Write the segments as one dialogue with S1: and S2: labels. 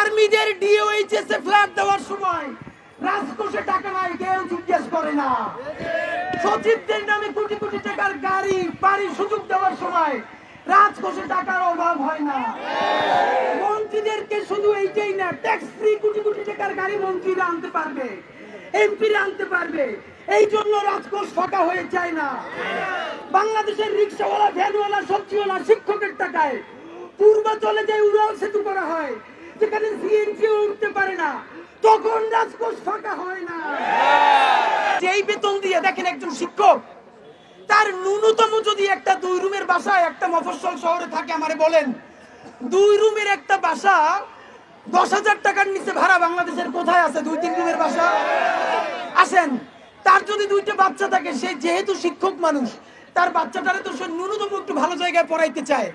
S1: আর্মিদের DOHS এ flat দেওয়ার সময় রাজকোষে টাকা নাই, কেউ জিজ্ঞেস করে না। সচিবদের নামে কোটি কোটি টাকার গাড়ি বাড়ির সুযোগ দেওয়ার সময় রাজকোষে টাকার অভাব হয় না। মন্ত্রীদেরকে শুধু এইটাই না, ট্যাক্স ফ্রি কোটি কোটি টাকার গাড়ি মন্ত্রীরা আনতে পারবে, এমপিরা আনতে পারবে, এই জন্য রাজকোষ ফাঁকা হয়ে যায় না। বাংলাদেশের রিক্সাওয়ালা, ভ্যানওয়ালা, সবজিওয়ালা, শিক্ষকের টাকায় পূর্বাঞ্চলে যে উড়াল সেতু করা হয়, যেখানে সিএনজি উঠতে পারে না, তখন রাজকোষ ফাঁকা হয় না। যেই বেতন দিয়ে দেখেন একজন শিক্ষক, তার ন্যূনতম যদি একটা 2 রুমের বাসায় একটা মফস্বল শহরে থাকে, আমারে বলেন 2 রুমের একটা বাসা 10,000 টাকার নিচে ভাড়া বাংলাদেশের কোথায় আছে? 2-3 রুমের বাসা আসেন। তার যদি 2টা বাচ্চা থাকে, সে যেহেতু শিক্ষক মানুষ, তার বাচ্চাটারে তো সে ন্যূনতম একটু ভালো জায়গায় পড়াইতে চায়।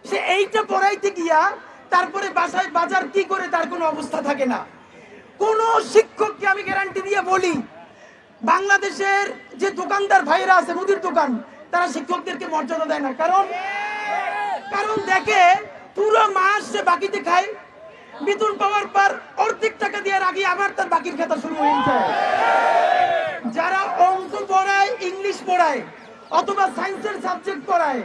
S1: সে এইটা পড়াইতে গিয়া তারপরে বাসায় বাজার কি করে তার কোনো অবস্থা থাকে না। কোন শিক্ষককে আমি গ্যারান্টি দিয়ে বলি, বাংলাদেশের যে দোকানদার ভাইরা আছে, মুদির দোকান, তারা শিক্ষকদেরকে মর্যাদা দেয় না। কারণ দেখে পুরো মাস সে বাকিতে খায়, বেতন পাওয়ার পর অর্ধেক টাকা দিয়ে রাখি, আবার তার বাকির খাতা শুরু হয়ে যায়। যারা অঙ্ক পড়ায়, ইংলিশ পড়ায় অথবা সায়েন্সের সাবজেক্ট পড়ায়,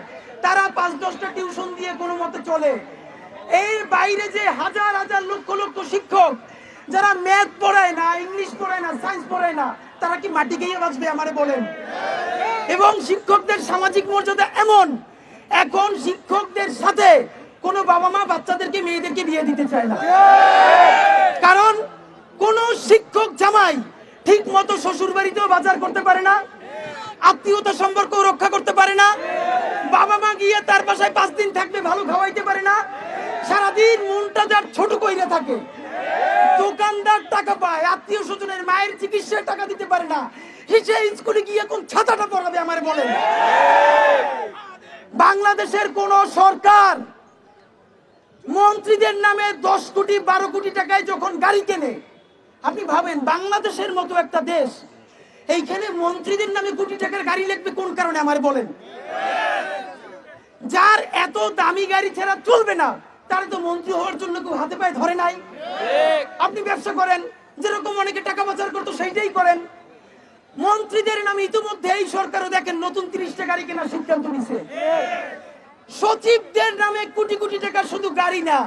S1: তারা 5-10টা টিউশন দিয়ে কোনো মতে চলে। এই বাইরে যে হাজার হাজার লক্ষ লক্ষ শিক্ষক যারা ম্যাথ পড়ায় না, ইংলিশ পড়ায় না, সায়েন্স পড়ায় না, তারা কি মাটি খেয়ে বাঁচবে? আমারে বলেন। এবং শিক্ষকদের সামাজিক মর্যাদা এমন, এখন শিক্ষকদের সাথে কোনো বাবা মা বাচ্চাদেরকে, মেয়েদেরকে বিয়ে দিতে চায় না। কারণ কোন শিক্ষক জামাই ঠিক মতো শ্বশুর বাড়িতেও বাজার করতে পারে না, আত্মীয়তা সম্পর্ক রক্ষা করতে পারে না, বাবা মা গিয়ে তার বাসায় 5 দিন থাকবে, ভালো খাওয়াইতে পারে না, সারাদিন মনটা যার ছোট কইরা থাকে। দোকানদার টাকা পায়, আত্মীয় স্বজনের মায়ের চিকিৎসার টাকা দিতে পারে না, সে স্কুলে গিয়ে কোন ছাতাটা পড়াবে? আমার বলেন। বাংলাদেশের কোন সরকার মন্ত্রীদের নামে 10 কোটি 12 কোটি টাকায় যখন গাড়ি কেনে, আপনি ভাবেন বাংলাদেশের মতো একটা দেশ, এইখানে মন্ত্রীদের নামে কোটি টাকার গাড়ি লাগবে কোন কারণে? আমার বলেন। যার এত দামি গাড়ি ছাড়া চলবে না, তার তো মন্ত্রী হওয়ার জন্য কেউ হাতে পায়ে ধরে নাই। আপনি ব্যবসা করেন, যেরকম অনেকে টাকা পাচার করতো সেইটাই করেন। মন্ত্রীদের নামে ইতিমধ্যে এই সরকারও দেখেন নতুন 30টা গাড়ি কেনার সিদ্ধান্ত নিছে। সচিবদের নামে কোটি কোটি টাকা শুধু গাড়ি না,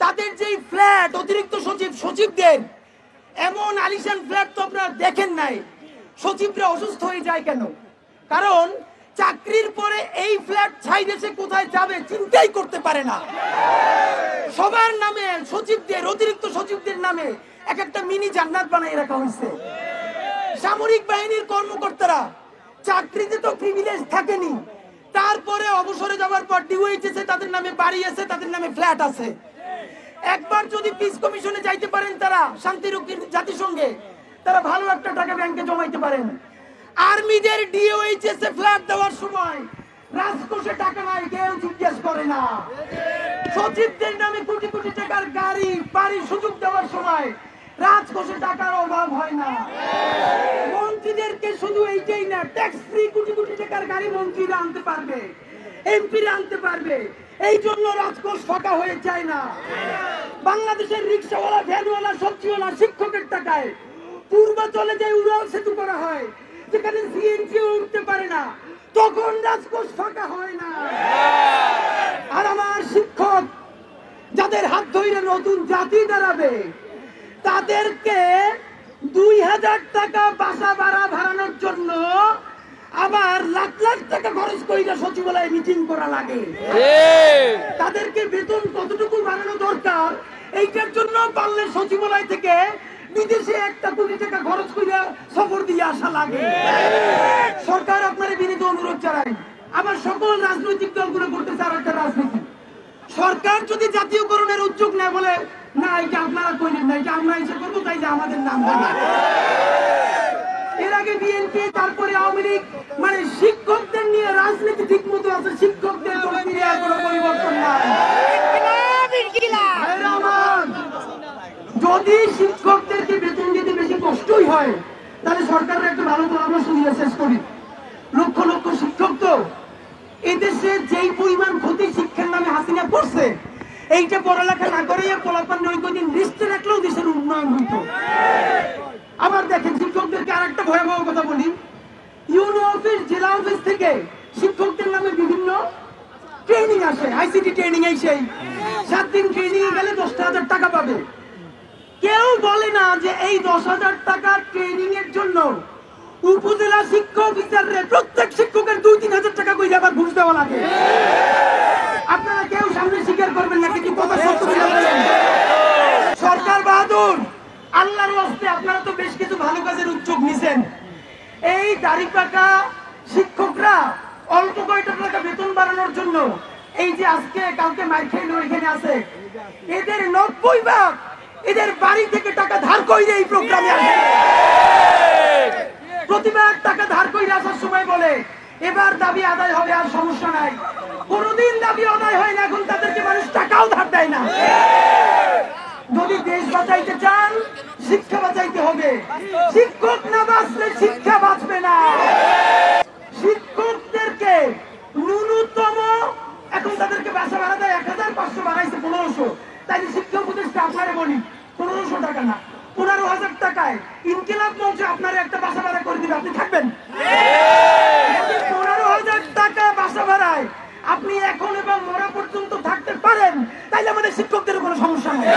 S1: তাদের যেই ফ্ল্যাট, অতিরিক্ত সচিবদের এমন আলিশান ফ্ল্যাট তো আপনারা দেখেন নাই। সচিবরা অসুস্থ হয়ে যায় কেন? কারণ চাকরির পরে এই ফ্ল্যাট ছাই দেশে কোথায় যাবে চিন্তাই করতে পারে না। সবার নামে, সচিবদের, অতিরিক্ত সচিবদের নামে এক একটা মিনি জান্নাত বানাই রাখা হয়েছে। সামরিক বাহিনীর কর্মকর্তারা চাকরিতে তো প্রিভিলেজ থাকেনি, তারপরে অবসরে যাওয়ার পর ডিওএইচএস এ তাদের নামে বাড়ি আছে, তাদের নামে ফ্ল্যাট আছে। একবার যদি পিস কমিশনে যাইতে পারেন, তারা শান্তিরক্ষীর জাতিসংঘে, তারা ভালো একটা টাকা ব্যাংকে জমাইতে পারেন। আর্মিদের ডিওএইচএস এ ফ্ল্যাট দেওয়ার সময় রাজকোষে টাকা নাই, কেউ জিজ্ঞেস করে না। সচিবদের নামে কোটি কোটি টাকার গাড়ি বাড়ির সুযোগ দেওয়ার সময় রাজকোষে টাকার অভাব হয় না। মন্ত্রীদেরকে শুধু এইটাই না, ট্যাক্স ফ্রি কোটি কোটি টাকার গাড়ি মন্ত্রীরা আনতে পারবে, এমপিরা আনতে পারবে, এই জন্য রাজকোষ ফাঁকা হয়ে যায় না। বাংলাদেশের রিক্সাওয়ালা, ভ্যানওয়ালা, সবজিওয়ালা, শিক্ষকের টাকায় পূর্বাঞ্চলে যে উড়াল সেতু করা হয়, যেখানে সিএনজি উঠতে পারে না, তখন রাজকোষ ফাঁকা হয় না। আর আমার শিক্ষক যাদের হাত ধরে নতুন জাতি দাঁড়াবে, তাদেরকে 2000 টাকা বাসা ভাড়া ভাড়ানোর জন্য আবার লাখ লাখ টাকা খরচ কইরা সচিবালয়ে মিটিং করা লাগে। তাদেরকে বেতন কতটুকু বাড়ানো দরকার, এইটার জন্য পারলে সচিবালয় থেকে বিদেশে 1 কোটি টাকা খরচ কইরা সফর দিয়ে আসা লাগে। সরকার আপনার বিনীত অনুরোধ জানাই, আমার সকল রাজনৈতিক দলগুলো করতেছে আর একটা রাজনীতি। সরকার যদি জাতীয়করণের উদ্যোগ নেয়, বলে না এটা আপনারা কইলেন না, এটা আমরা এসে করবো, তাই যে আমাদের নাম বলে। এর আগে বিএনপি, তারপরে আওয়ামী লীগ, মানে শিক্ষকদের নিয়ে রাজনীতি ঠিক মতো আছে, শিক্ষকদের কোনো পরিবর্তন নাই। যদি শিক্ষকদেরকে বেতন দিতে বেশি কষ্টই হয়, তাহলে সরকারের একটা ভালো পরামর্শ দিয়ে শেষ করি। লক্ষ লক্ষ শিক্ষক তো এদেশে যেই পরিমাণ ক্ষতি শিক্ষার নামে হাসিনা করছে, এইটা পড়ালেখা না করে পোলাপান ওই কদিন লিস্টে রাখলেও দেশের উন্নয়ন হইত। আবার দেখেন শিক্ষকদেরকে আরেকটা ভয়াবহ কথা বলি, ইউনো অফিস জেলা অফিস থেকে শিক্ষকদের নামে বিভিন্ন ট্রেনিং আসে, আইসিটি ট্রেনিং এই সেই 7 দিন ট্রেনিং এ গেলে 10,000 টাকা পাবে। কেউ বলে না যে এই 10,000 টাকা ট্রেনিং এর জন্য উপজেলা শিক্ষা অফিসারের প্রত্যেক শিক্ষকের 2-3 হাজার টাকা করে আবার ঘুষ দেওয়া লাগে। আপনারা কেউ সামনে স্বীকার করবেন না, কিন্তু কথা সত্য বলেন। সরকার বাহাদুর, আল্লাহর ওয়াস্তে আপনারা তো বেশ কিছু ভালো কাজের উদ্যোগ নিছেন। এই দাড়িপাকা শিক্ষকরা অল্প কয়টা টাকা বেতন বাড়ানোর জন্য এই যে আজকে কালকে মাইর খেয়ে এখানে আছে, এদের 90% এদের বাড়ি থেকে টাকা ধার করে এই প্রোগ্রামে আসে। প্রতিবার টাকা ধার করে আসার সময় বলে এবার দাবি আদায় হবে, আর সমস্যা নাই। কোনদিন দাবি আদায় হয় না, এখন তাদেরকে মানুষ টাকাও ধার দেয় না। যদি দেশ বাঁচাইতে চান, শিক্ষা বাঁচাইতে হবে। শিক্ষক না বাঁচলে শিক্ষা বাঁচবে না। শিক্ষকদেরকে ন্যূনতম এখন তাদেরকে বাসা ভাড়া দেয় 1,500, বাড়াইছে 1,500। তাই শিক্ষা উপদেষ্টা আপনারে বলি 1,500 টাকা না, 15,000 টাকায় ইনকিলাব মঞ্চে আপনারা একটা বাসা ভাড়া করে দিবে, আপনি থাকবেন? 15,000 টাকা বাসা ভাড়ায় আপনি এখন এবং মরা পর্যন্ত থাকতে পারেন, তাইলে আমাদের শিক্ষকদের কোনো সমস্যা নেই।